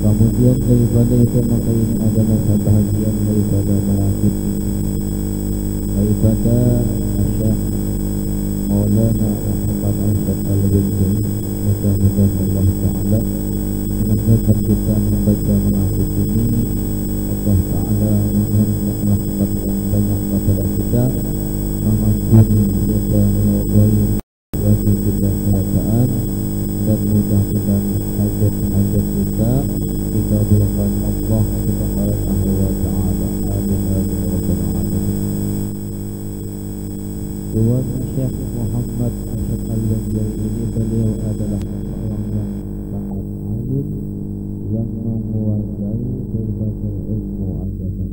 Kemudian daripada itu maka ini adalah sebahagian daripada marakib daripada Syekh Maulana Muhammad Arsyad Al-Bintun. Mudah-mudahan Allah Ta'ala memudahkan kita membaca marakib ini. Allah Ta'ala memohon rahmat yang banyak kepada kita, mengampuni kita melalui bagi kita keadaan, dan mudah-mudahan hajat-hajat kita dikabulkan Allah Subhanahu wa Ta'ala. Amin amin ya rabbal alamin. Tuan Syekh Muhammad Arsyad Al-Bintun ini, beliau adalah seorang yang sangat alim, yang menguasai berbagai ilmu agama,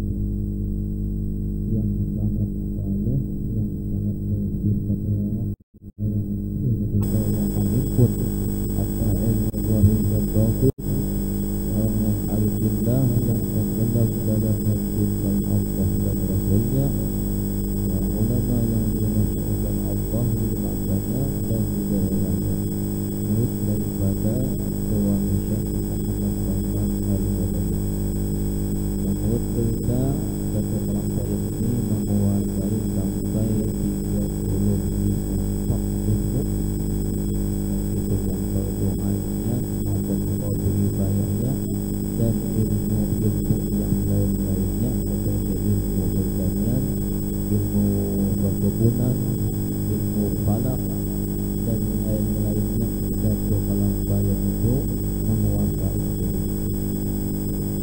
yang sangat saleh, yang sangat bersifat yang pun antara ilmu zahir dan batin, orang yang alhamdulillah yang tenggelam dalam mencintai Allah dan Rasulnya, yang ulama yang dimasukkan Allah di matanya dan di daerahnya, murid daripada Tuan Syekh Muhammad Salman Al-Madani. Menurut cerita dan keterangan ini menguasai sampai 35 ilmu, itu yang berdoanya maupun beribadahnya, dan ilmu-ilmu yang lain-lainnya seperti ilmu pertanian, ilmu perkebunan, ilmu falak, dan lain-lainnya. Datuk Kalambayan itu menguasai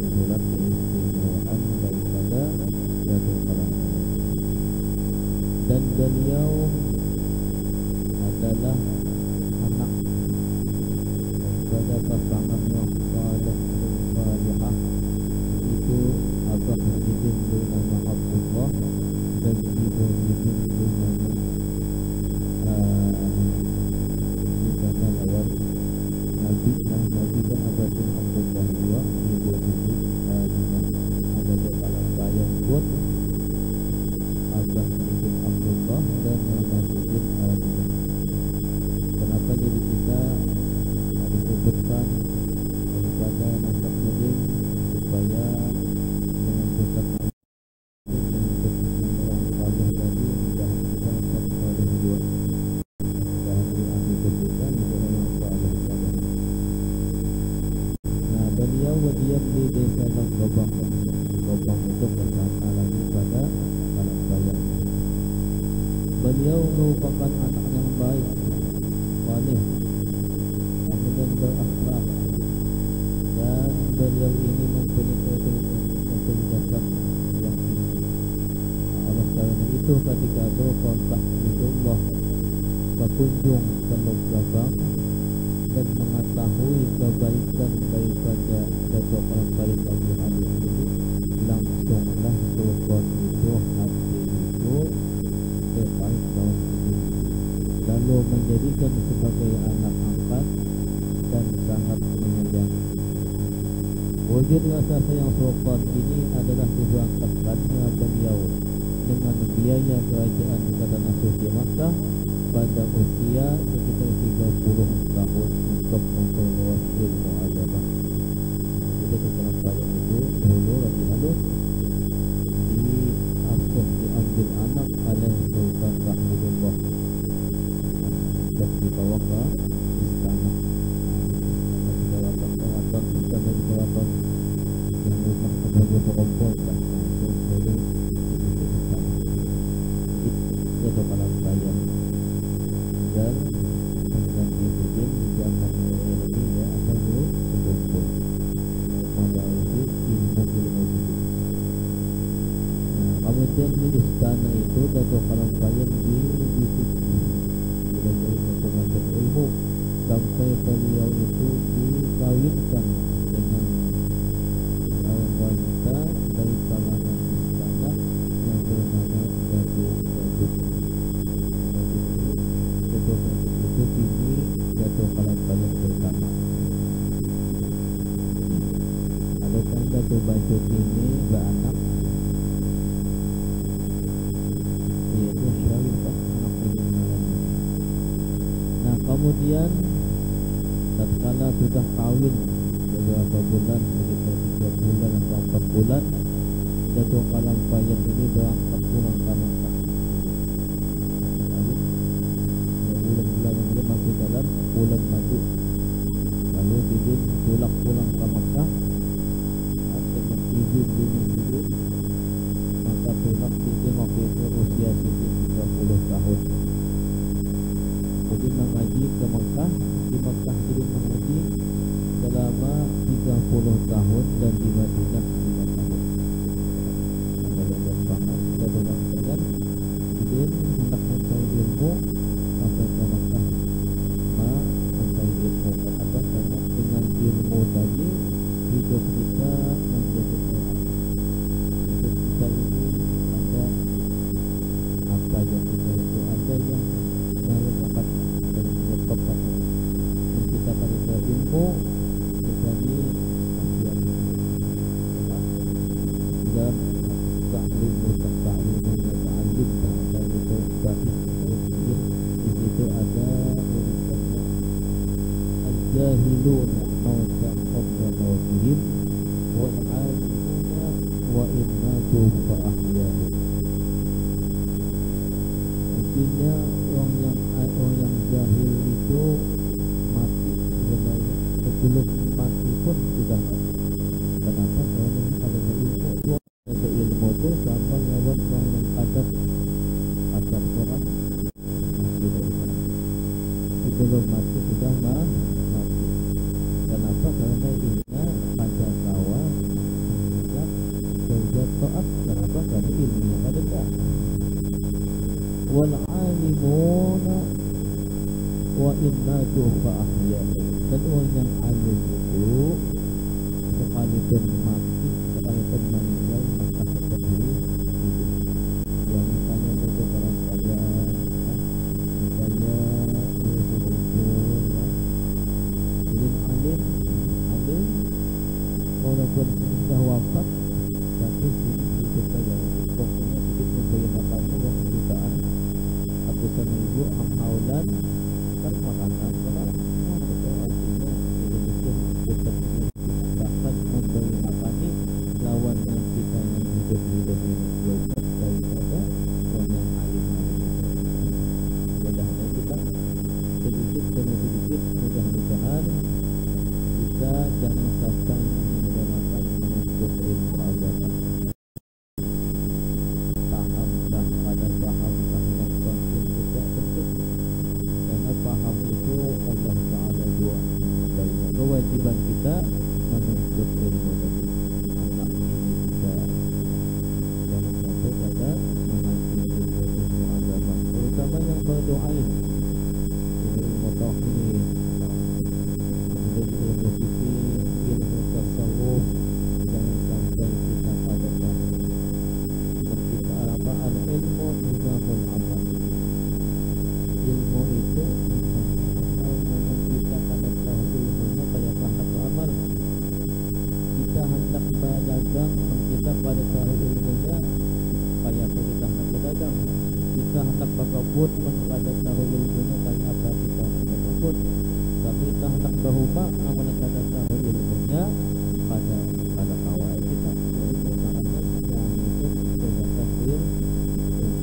itulah keistimewaan daripada Datuk Kalambayan. Dan beliau adalah anak daripada pasangan yang saleh salihah, itu Abah Muhyiddin bernama Abdullah dan Ibu Muhyiddin bernama disana lewat Nabi dan Abah bin Abdullah juga. Ibu Muhyiddin ada di Kalambayan pun Abah Muhyiddin Abdullah dan Mama Muhyiddin Aminah. Kenapa jadi kita disebutkan daripada nasab Muhyiddin, supaya dengan pusat orang saleh tadi mudah kita dapat saleh juga, dan di akhir kita juga orang saleh. Nah, beliau berdiam di desa Gobang. Gobang itu bersama lagi pada Kalambayan. Beliau merupakan anak yang baik, saleh, kemudian berakhlak, dan beliau ini mempunyai kecerdasan yang tinggi. Oleh karena itu ketika Sultan Tahmidullah berkunjung ke Gobang dan mengetahui kebaikan daripada Datuk Kalambayan bagi hadis ini, langsunglah Sultan itu hati itu tertarik dalam ini, lalu menjadikan sebagai anak angkat dan sangat menyayangi. Wujud rasa sayang Sultan ini adalah diberangkatkannya beliau dengan biaya kerajaan ke tanah suci Makkah pada usia sekitar 30 tahun untuk memperluas ilmu agama. Jadi Kalambayan itu dulu lagi halus diambil anak oleh Sultan Tahmidullah untuk dibawa ke istana. Keraton istana di keraton yang rumah Abu Sorompol kan. Jadi Kemudian di istana itu Dato' Kalampayan diajari macam-macam ilmu sampai beliau itu dikawinkan dengan seorang wanita dari kalangan istana yang bernama Dato' Gadut. Dato' Gadut itu bini Dato' Kalampayan pertama. Adapun Dato' Bajut ini beranak, yaitu Syarifah anak Raden Malan. Nah kemudian tatkala sudah kawin beberapa bulan, sekitar 3 bulan atau 4 bulan, Dato' Kalampayan ini berangkat pulang ke Makkah. Kawin bulan-bulan ini masih dalam bulan madu. Lalu Didin tulak pulang ke Makkah dengan izin bini Didin. Maka tulak Didin waktu itu usia Didin 30 tahun. Jadi mengaji ke Makkah, di Makkah Didin mengaji selama 30 tahun dan di Madinah 5 tahun. Ada banget kita berangkat Didin hendak mencari ilmu sampai ke Makkah. Mencari ilmu kenapa? Karena dengan ilmu tadi hidup kita menjadi sehat. Hidup kita ini ada apa yang kita itu ada yang merupakan dan menyebabkan menciptakan itu ilmu menjadi maksiat. Dalam ta'lim dan itu baik di situ ada tulisannya al-jahilun mauta qabla mautihim wal 'alimuna wa in matu fa ahya'u. Artinya orang yang jahil itu mati sebenarnya sebelum mati pun sudah mati. Kenapa? Karena ada ilmu. Ada ilmu itu sama lawan orang yang adab orang mati dari mana. Sebelum mati sudah mati. Kenapa? Karena ilmunya pada tawa tidak berbuat taat. Kenapa? Karena ilmunya pada taat. Wal alimuna wa inna fa ahya. Dan orang yang alim itu sekalipun mati, sekalipun meninggal, maka tetap hidup. Yang misalnya Dato' Kalampayan, misalnya Yusuf Didin alim walaupun sudah wafat tapi hidup saja. Pokoknya Didin mempunyai makanan uang jutaan ratusan ribu amaulan kan makanan kalau itu artinya Didin itu tetap bahkan memberi makani lawan yang kita yang hidup ini lebih daripada orang yang alim-alim. Mudah-mudahan kita sedikit demi sedikit mudah-mudahan kita jangan sampai menggunakan menuntut ilmu agama. Pahamkah pada pahamkah yang penting kita tentu, karena paham itu Allah Ta'ala dua. Dari kewajiban kita menuntut ilmu tadi. Anak ini kita jangan sampai pada mengaji ilmu agama, terutama yang berdoain ilmu tauhid, ilmu fikih, ilmu tasawuf. Jangan sampai kita pada dan kita al ilmu nizamul amal. Ilmu itu namun kita pada tahu ilmunya kayak faham amal. Kita hendak berdagang, kita pada tahu ilmunya kayak apa kita hendak berdagang. Kita hendak berkebun, pada tahu ilmunya kayak apa kita hendak berkebun. Tapi kita hendak berumah, amal pada tahu ilmunya pada kawal kita. Ilmu namanya yang itu berdasarkan ilmu.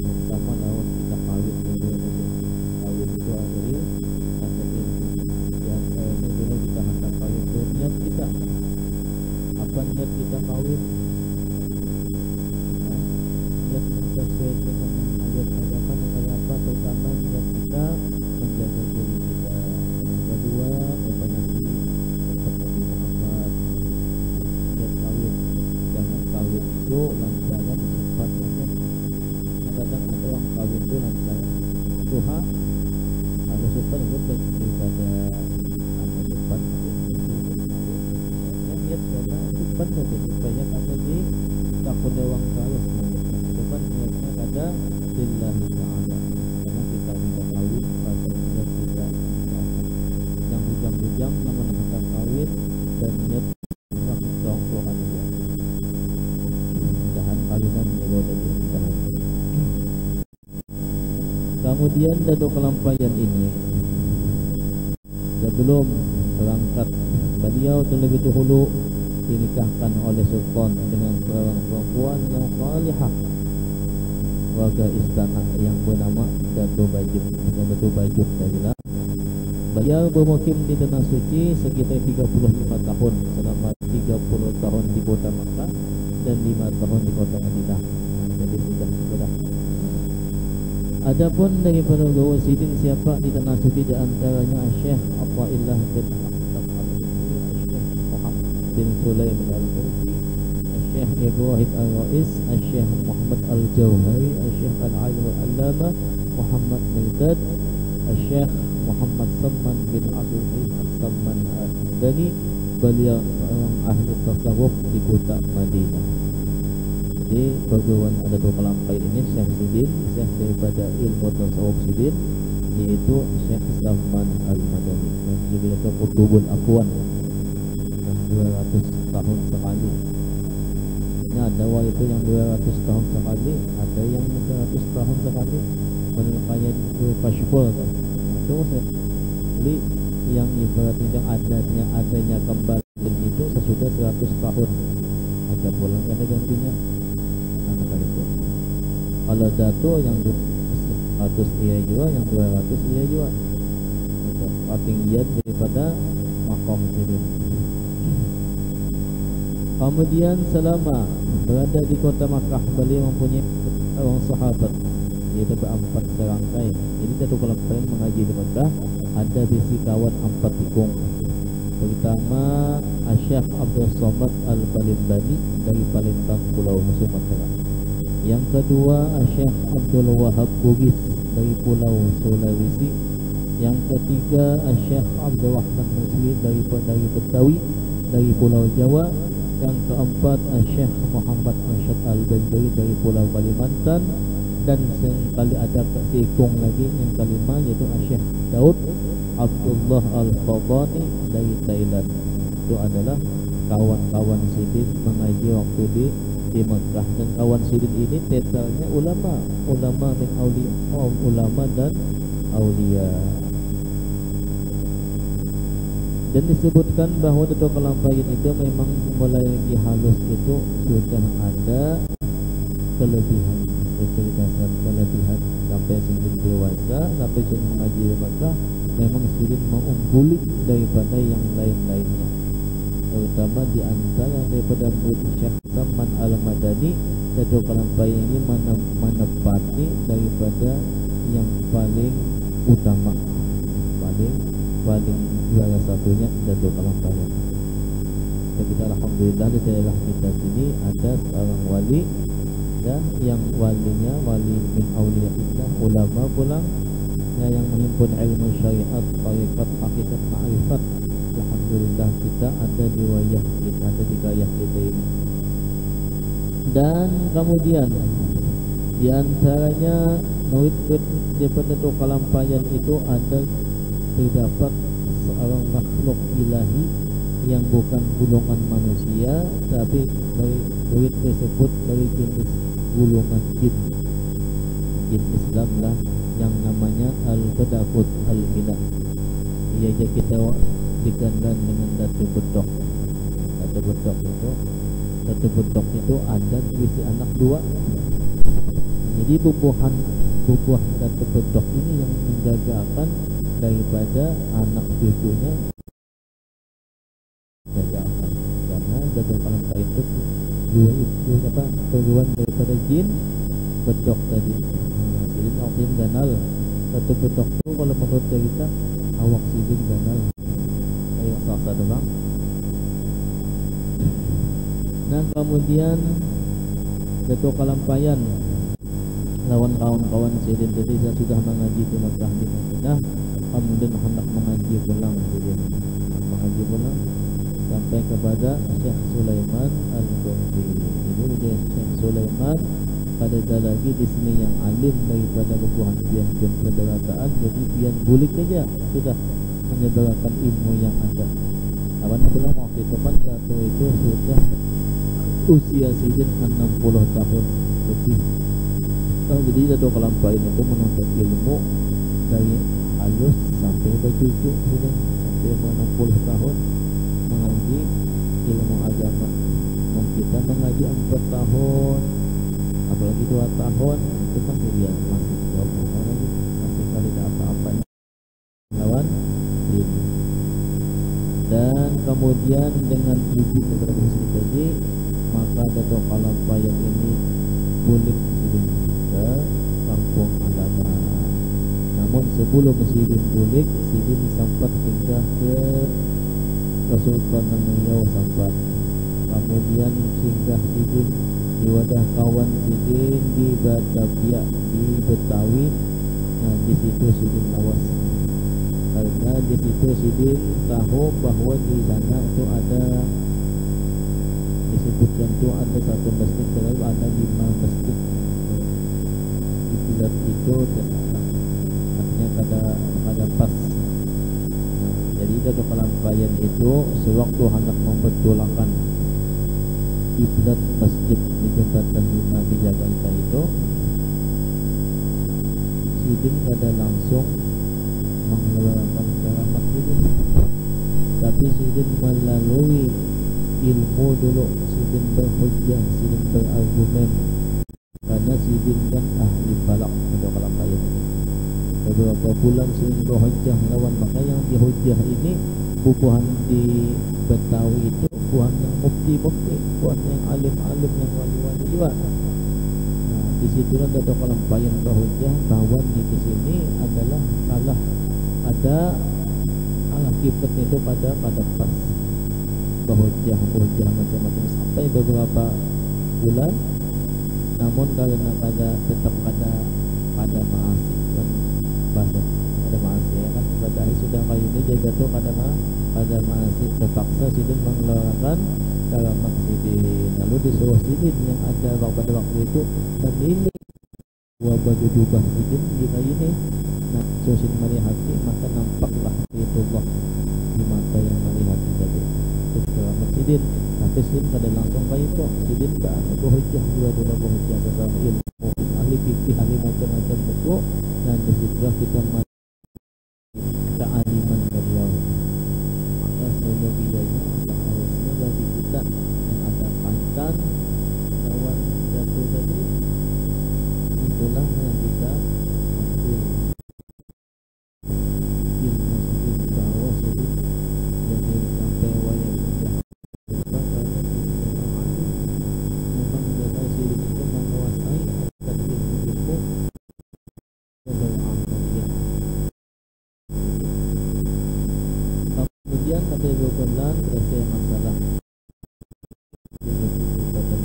Pertama lawan kita kawin dulu. Kawin itu ada ilmu. Yang ini dulu kita hendak kawin itu niat kita. Apa niat kita kawin? Niat yang sesuai dengan ayat agama kayak apa? Pertama niat kita menjaga diri kita. Yang kedua memperingati Nabi Muhammad. Niat kawin, jangan kawin itu lantaran sempat depan tadi supaya kada di takut wang terus depan niatnya kada lillahi ta'ala karena kita tidak kawin pada niat kita yang bujang-bujang yang hendak kawin dan niat orang Tuhan dia mudahan kawinan juga tadi mudahan. Kemudian datuk kelampayan ini sebelum berangkat beliau terlebih dahulu dinikahkan oleh sultan dengan seorang perempuan yang salihah warga istana yang bernama Datuk Bajuk. Datuk Bajuk tadilah beliau bermukim di tanah suci sekitar 35 tahun selama 30 tahun di kota Makkah dan 5 tahun di kota Madinah. Jadi sudah. Adapun daripada Guru Sidin siapa di tanah suci di antaranya Syekh Athaillah bin Syekh Muhammad bin Sulaiman Al-Mursi, Syekh Ibrahim Al-Rais, Syekh Muhammad Al-Jauhari, Syekh Al-Alim Al-Allama Muhammad Mirdad, Syekh Muhammad Samman bin Abdul Halim As-Samman Al-Dani. Beliau seorang ahli tasawuf di kota Madinah. Jadi perguruan ada dua kelampai ini Syekh Sidin, Syekh daripada ilmu tasawuf Sidin, yaitu Syekh Samman Al-Madani yang juga itu Qutubul Aqwan yang 200 tahun sekali. Ini ada wali itu yang 200 tahun sekali, ada yang 100 tahun sekali. Menurutnya itu Kashful kan. Itu jadi yang ibaratnya yang adanya kembali itu sesudah 100 tahun. Ada pulang ada gantinya. Kalau dato yang 100 iya juga, yang 200 iya juga. Ketinggian daripada makom ini. Kemudian selama berada di kota Makkah beliau mempunyai orang sahabat yaitu berempat serangkai. Ini satu kelompok yang mengaji di Makkah ada bisi kawan 4 tikung. Pertama Syekh Abdul Somad Al-Balimbani dari Palembang Pulau Sumatera. Yang kedua Syekh Abdul Wahab Bugis dari Pulau Sulawesi. Yang ketiga Syekh Abdul Rahman Musli dari Betawi dari Pulau Jawa. Yang keempat Syekh Muhammad Arsyad Al-Banjari dari Pulau Kalimantan. Dan sekali ada seikung lagi yang kelima yaitu Syekh Daud Abdullah Al-Fadani dari Thailand. Itu adalah kawan-kawan Sidin mengaji waktu di Mekah. Dan kawan Sidin ini totalnya ulama min aulia, ulama dan aulia. Dan disebutkan bahawa Datuk Kelampayan itu memang mulai lagi halus itu sudah ada kelebihan, kecerdasan kelebihan sampai Sidin dewasa, sampai Sidin mengaji di Mekah, memang Sidin mengungguli daripada yang lain-lainnya. Terutama di antara daripada murid Syekh Samman Al-Madani, Datuk Kelampayan ini menepati daripada yang paling utama, paling juara satunya Datuk Kelampayan. Dan kita alhamdulillah di daerah kita sini ada seorang wali ya, yang walinya wali min auliyaillah, ulama pulang ya, yang menghimpun ilmu syariat, tariqat, hakikat, ma'rifat. Alhamdulillah kita ada di wayah kita, ada di gayah kita ini. Dan kemudian di antaranya murid daripada Datuk Kelampayan itu ada terdapat seorang makhluk ilahi yang bukan golongan manusia, tapi murid tersebut dari jenis golongan jin Islam lah, yang namanya Al-Qadafut Al-Milah. Ia je kita dikenal dengan Datuk Bedok. Datuk Bedok itu ada berisi anak 2. Jadi bubuh Datuk Bedok ini yang menjagakan daripada anak cucunya, jagakan. Karena Datuk Kelampayan itu perguruan daripada jin Bedok tadi. Jadi Sidin ganal Datuk Bedok tu kalau menurut cerita awak Sidin ganal kayak sasa doang. Nah kemudian Datuk Kelampayan lawan kawan-kawan Sidin tadi saya sudah mengaji di Mekah di Madinah, kemudian hendak mengaji pulang Sidin mengaji pulang. sampai kepada Syekh Sulaiman Al-Ghaffi. Jadi Syekh Sulaiman pada lagi di sini yang alim daripada bubuhan pian-pian persaudaraan, jadi pian bulik saja sudah menyebarkan ilmu yang ada. Abang pulang waktu itu kan satu itu sudah usia sidin 60 tahun lebih. Jadi Dato' Kalampain itu menuntut ilmu dari halus sampai bercucu sidin sampai 60 tahun mengaji ilmu agama. Dan kita mengaji 4 tahun, apalagi 2 tahun itu masih biasa, masih masih kali ada apa-apanya lawan ini. Dan kemudian dengan izin daripada Gusti tadi, maka Dato' Kalampain ini boleh sidin ke kampung halaman. Namun sebelum sidin bulik, sidin sempat singgah ke Kesultanan Riau sempat. Kemudian singgah sidin di wadah kawan sidin di Batavia, di Betawi. Nah, di situ sidin lawas. Karena di situ sidin tahu bahwa di sana itu ada, disebutkan itu ada satu masjid, selalu ada 5 masjid di bulan itu, dan artinya kada pas. Nah, jadi Dato' Kalampain itu sewaktu hendak membetulkan kiblat masjid di jembatan 5 di Jakarta itu, sidin kada langsung mengeluarkan keramat itu, tapi sidin melalui ilmu dulu. Sidin berhujjah, sidin berargumen, karena sidin kan ahli falak. Dato' Kalampain beberapa bulan sidin berhujjah lawan, maka yang dihujjah ini bubuhan di Betawi itu bukan yang mufti-mufti, bukan yang alim-alim, yang wali-wali juga. Nah, di situlah Dato' Kalampain berhujjah bahwa di sini adalah salah, ada alah kiblat itu pada pas berhujjah macam-macam sampai beberapa bulan. Namun karena tetap ada maasih kan, bahasa ada maasih ya kan, pada sudah kali ini jadi Dato' pada maasih terpaksa sidin mengeluarkan keramat sidin. Lalu disuruh sidin yang ada pada waktu itu memilih baju jubah sidin di kayu ini. Nah, sidin melihatnya, maka nampaklah Rasulullah di mata yang melihat tadi. Itu keramat sidin. Tapi sidin pada langsung kayu itu, sidin tak ada berhujjah juga, berhujjah sesama ilmu, ahli fikih, ahli macam-macam buku. Dan disitulah kita kealiman beliau. Maka seyogianya seharusnya bagi kita yang ada kaitan lawan jatuh tadi, itulah yang kita ambil ilmu sedikit bahwa sedikit jadi sampai wayang sudah lupa, karena sedikit memang alim, memang jasa sedikit itu menguasai akan ilmu-ilmu beramalia. Kemudian pada bulan selesai masalah yang pada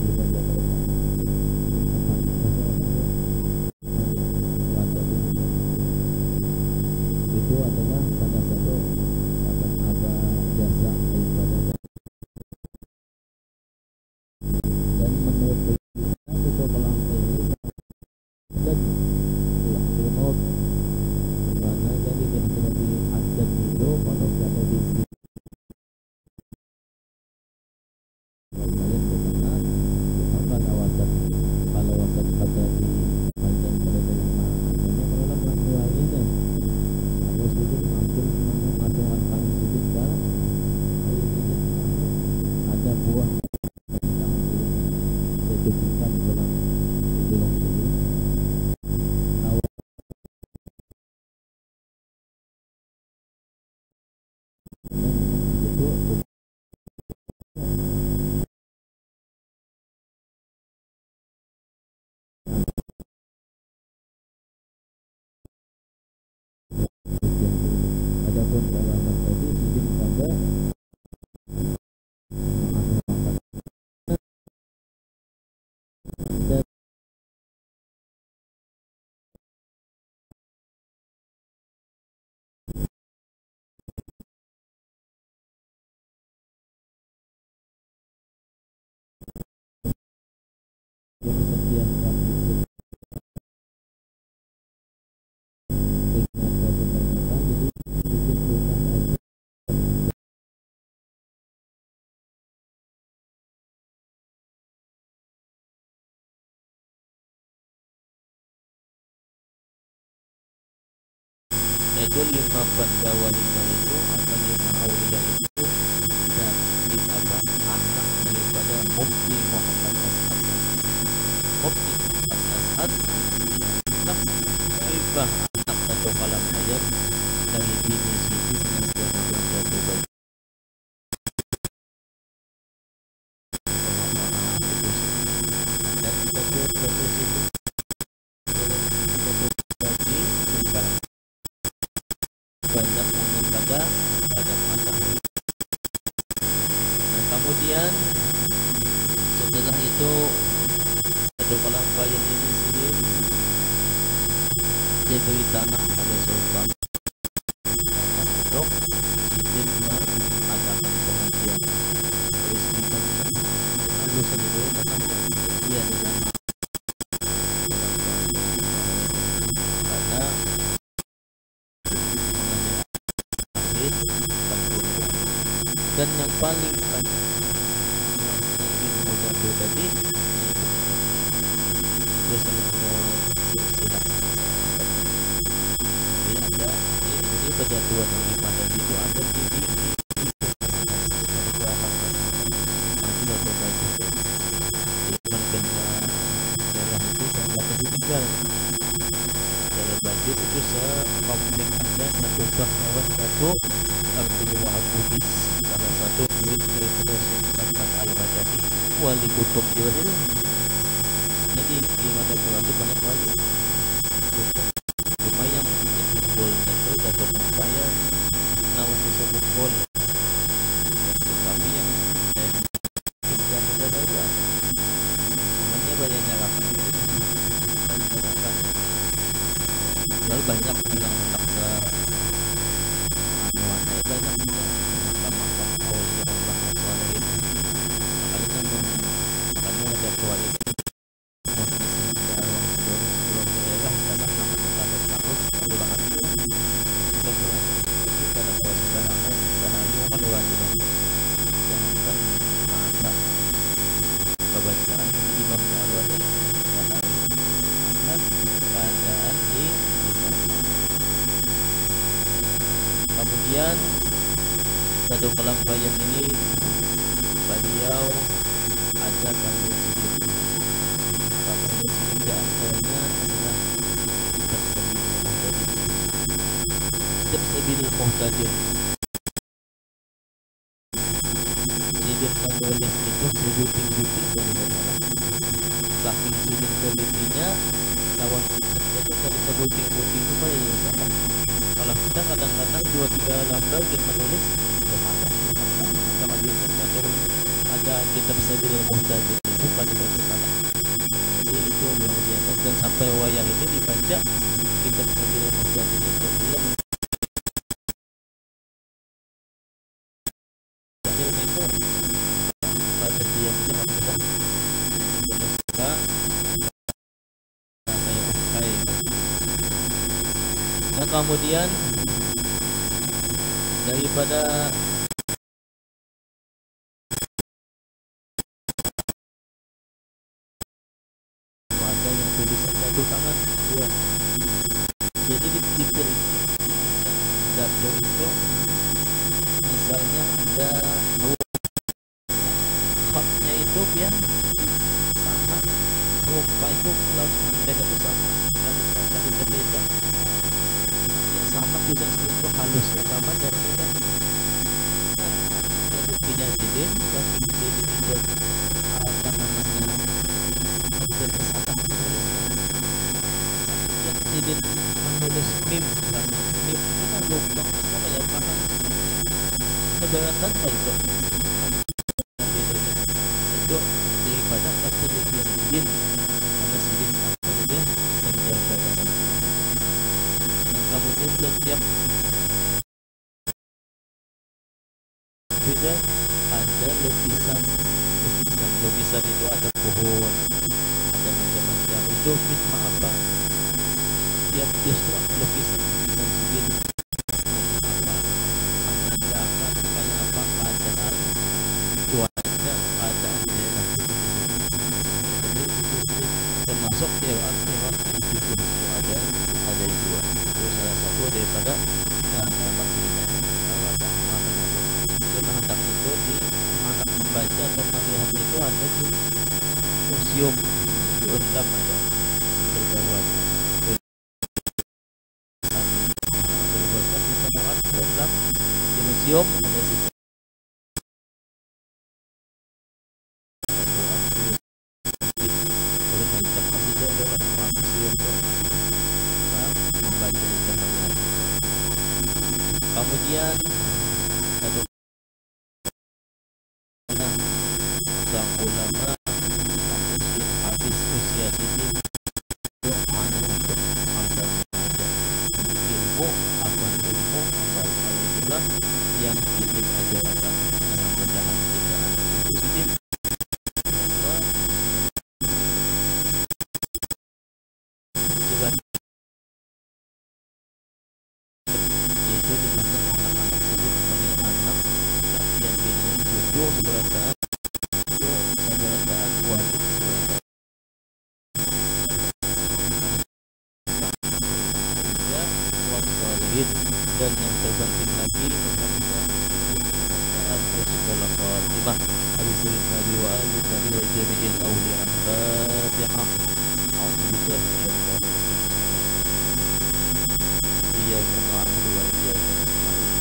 itu 5 Pandawa 5 itu atau 5 Aulia itu dari anak daripada Mufti Muhammad As'ad. Mufti Muhammad As'ad lah Taifah anak Dato' Kalam Ayat dari bini Siti dengan tuan-tuan Dato' Bayi dan Dato' Siti Dato' Bayi juga banyak pada masa. Nah kemudian setelah itu Dato' Kalam Ayat ini sendiri diberi tanah oleh Sultan untuk izin mengadakan pengajian. Istiqam lalu sendiri namanya dia dengan karena mengenai akhir dan yang paling banyak ilmu Dato' tadi itu selalu silsilah. Ada ini penyatuan yang 5 tadi itu ada di Banjir itu sekomplek ada satu bahwa satu Abdul Wahab Bugis, salah satu murid daripada Syekh Muhammad Al-Madani, wali kutub Jawa Timur. Jadi di mata Quran itu banyak wali kutub. Cuma yang timbulnya itu Dato' Upaya namun bisa kumpul. Tapi yang bukan ada dua. Sebenarnya banyak nyarapan. Lalu banyak bilang taksa anuannya banyak juga makam-makam aulia Allah Saleh itu. Makanya ada tua itu sebelum daerah adalah nama terus kelurahan. Kita ada persidangan Rahayu Alwali. Jangan mata pembacaan Imam Alwali dan keadaan di kemudian Dato' Kalam Ayat ini beliau ada dari Muslim. Kalau Muslim di antaranya adalah Kitab Sabilul Muhtadir. Sidin menulis itu sebuting-buting dari dalam. Saking sulit telitinya lawan kita dari sebuting-buting itu pada salah. Kalau kita kadang-kadang 2-3 lembar yang menulis sudah salah. Sama dia ada kitab Sabilul Muhtadir itu pada salah. Jadi itu luar biasa dan sampai wayang ini dibaca kitab Sabilul Muhtadir itu dia itu pada dia punya maksudnya suka kayak nah kemudian daripada ada yang tulisan satu tangan dua. Jadi di detail Dato' itu misalnya ada haknya itu biar sama rupa itu laut anda itu sama kali berbeda ya sama tulisan itu halusnya sama jarumnya jadi punya sidin tapi sidin itu apa namanya hampir kesalahan menuliskan yang sidin menulis mim misalnya mim itu kan lubang itu kayak paham sebenarnya tanpa itu daripada ketelitian sidin karena sidin apa dia menjaga dalam nah kemudian setiap juga ada lukisan itu ada pohon ada macam-macam itu fitma apa setiap justru ada lukisan sidin termasuk lewat itu ada dua itu salah satu daripada itu ada tuh museum di Undang ada, udah tahu ada. Berbakat kita banget di Undang di museum ada situ. Boleh ngajak kasih tuh lewat museum tuh, membaca dan melihat. Kemudian ada sang ulama Muhsin Hafiz Usyasiti hanya untuk agar ilmu akan ilmu amal itulah yang sedikit ajarkan. Mudah-mudahan kita anak sedikit juga itu di mana anak-anak sedikit punya anak yang ingin jodoh seberataan wajib seberataan ya wassalihin, dan yang terpenting lagi kemudahan segala khatimah hadis Nabi wa ali Nabi wa jami'il awliya Fatihah. A'udzubillahi minasyaitonir rajim. Iyyaka na'budu wa iyyaka nasta'in.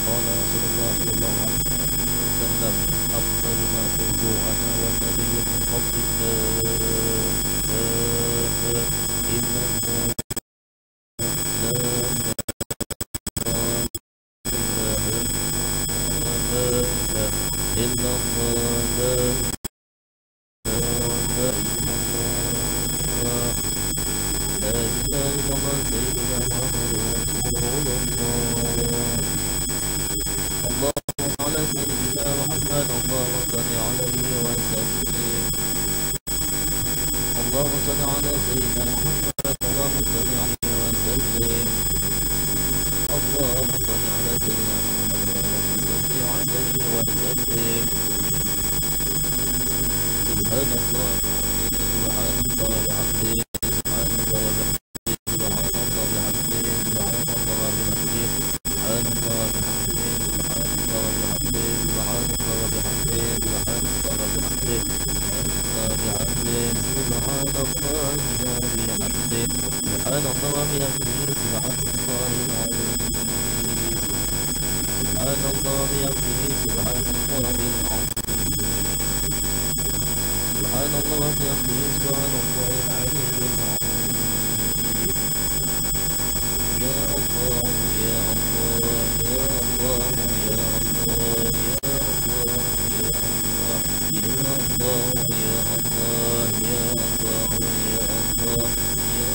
Qala Rasulullah sallallahu alaihi wasallam afdalu ma qultu ana wan nabiyyu min qabli la ilaha illallah اللهم صل على سيدنا محمد اللهم صل عليه وسلم. اللهم صل على سيدنا محمد اللهم صل عليه وسلم. سبحان الله سبحان الله وبحمده سبحان الله وبحمده سبحان الله وبحمده سبحان الله وبحمده سبحان الله وبحمده سبحان الله وبحمده سبحان الله وبحمده سبحان الله وبحمده سبحان الله وبحمده سبحان الله وبحمده سبحان الله العظيم سبحان الله وبحمده سبحان الله العظيم سبحان الله وبحمده سبحان الله العلي العظيم. يا الله يا الله يا الله يا الله يا الله يا الله يا الله يا الله يا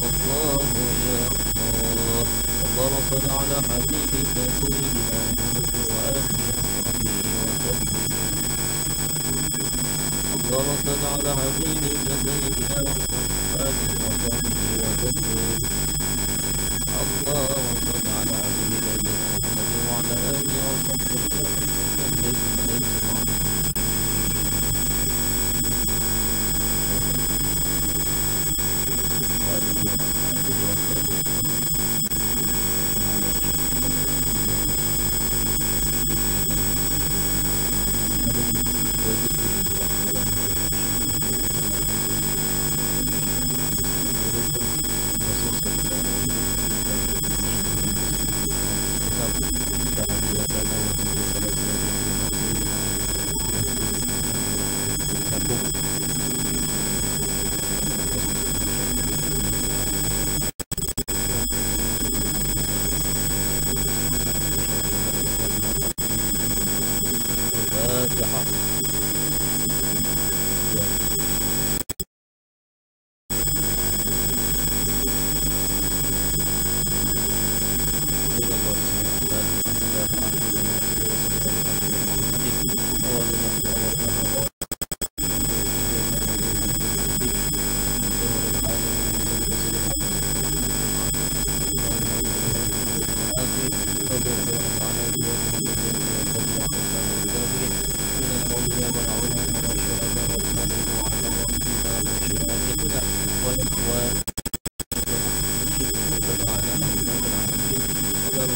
الله يا الله. اللهم صل على حبيبك سيدنا محمد وآله وصحبه وسلم. اللهم صل على حبيبك سيدنا محمد وآله وصحبه وسلم. اللهم صل على حبيبك سيدنا محمد وعلى آله وصحبه وسلم.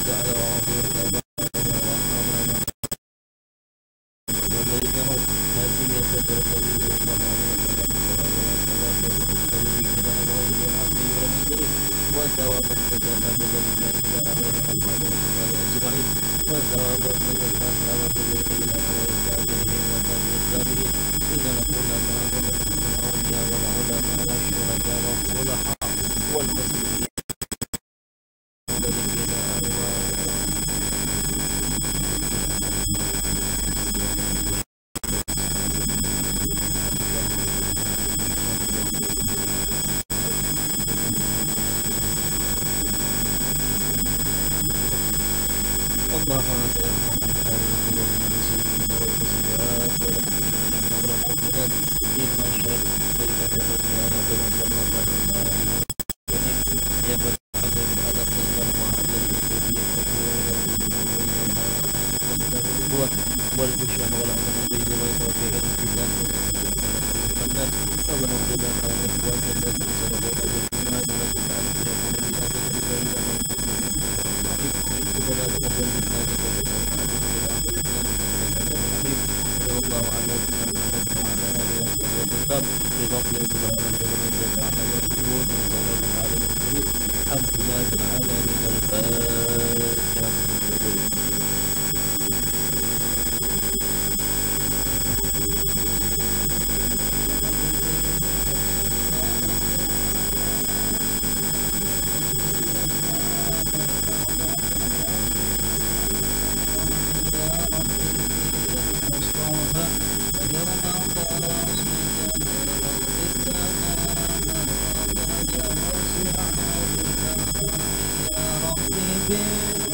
تعالى وغفور وبينهم هذه سبب النبي صلى الله عليه وسلم وثواب التجاهل لله أجمعين وثواب التجاهل بالذين والتابعين والتابعين إن العلماء والأولياء والعلماء والشهداء والصلحاء والمسلمين والذين اللهم والبشرى والعلم بين ويتوفيق الالتزام والناس اللهم اغفر لنا واخواننا الذين سبقونا بالايمان واجعل في قلوبنا ربنا تقبل منا انك انت العليم الله على سيدنا محمد وعلى اله وصحبه وسلم بفضل سبحانه وتعالى عما يصفون وسلام على المرسلين الحمد لله رب العالمين الفاتحه Be